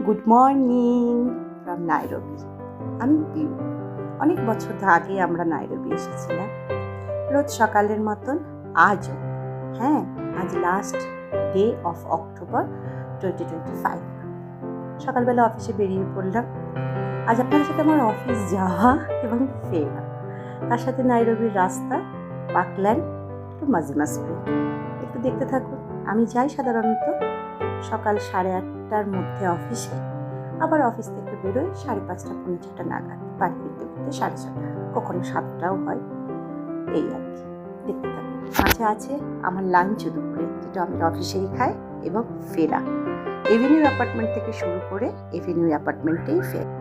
Good morning from Nairobi. আমি পিউ। অনেক বছর আগে আমরা নাইরোবি এসেছিলাম, রোজ সকালের মতন আজও। আজ লাস্ট ডে অফ অক্টোবর 2025। সকালবেলা অফিসে বেরিয়ে পড়লাম। আজ আপনাদের সাথে আমার অফিস যাওয়া এবং ফেরা, তার সাথে নাইরোবির রাস্তা, পার্কল্যান্ড টু মাজিমাস্প্রি। একটু দেখতে থাকুন। আমি যাই সাধারণত সকাল 8:30টার মধ্যে অফিসে, আবার অফিস থেকে বেরোই 5:30 পৌনে 6টা নাগাদ, বাড়ি ফিরতে ফিরতে 6:30, কখনো 7টাও হয়। এই আর কি, দেখতে থাকুন। মাঝে আছে আমার লাঞ্চ দুপুরে, যেটা আমি অফিসেই খাই, এবং ফেরা এভিনিউ অ্যাপার্টমেন্ট থেকে শুরু করে এভিনিউ অ্যাপার্টমেন্টেই ফেরা।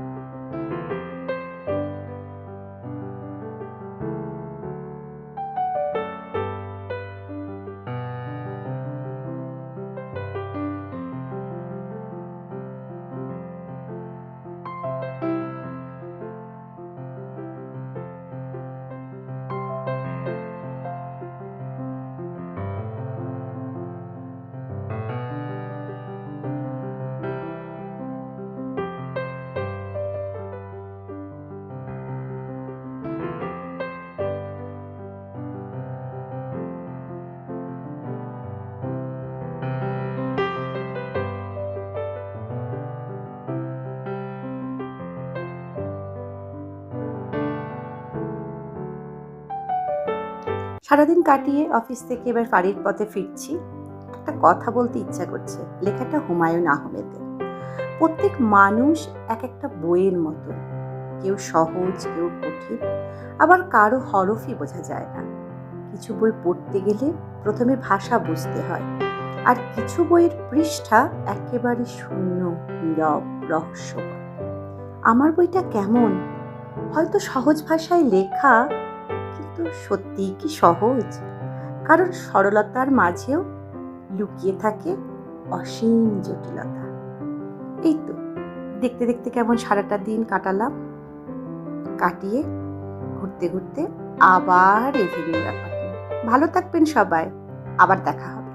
সারাদিন কাটিয়ে অফিস থেকে এবার বাড়ির পথে ফিরছি। একটা কথা বলতে ইচ্ছা করছে। লেখাটা হুমায়ুন আহমেদের। প্রত্যেক মানুষ এক একটা বইয়ের মতো, কেউ সহজ, কেউ কঠিন, আবার কারো হরফই বোঝা যায় না। কিছু বই পড়তে গেলে প্রথমে ভাষা বুঝতে হয়, আর কিছু বইয়ের পৃষ্ঠা একেবারে শূন্য, নীরব, রহস্যময়। আমার বইটা কেমন? হয়তো সহজ ভাষায় লেখা, কিন্তু সত্যিই কি সহজ? কারণ সরলতার মাঝেও লুকিয়ে থাকে অসীম জটিলতা। এই তো দেখতে দেখতে কেমন সারাটা দিন কাটালাম। কাটিয়ে ঘুরতে ঘুরতে আবার এভিনিউ অ্যাপার্টমেন্ট। ভালো থাকবেন সবাই, আবার দেখা হবে।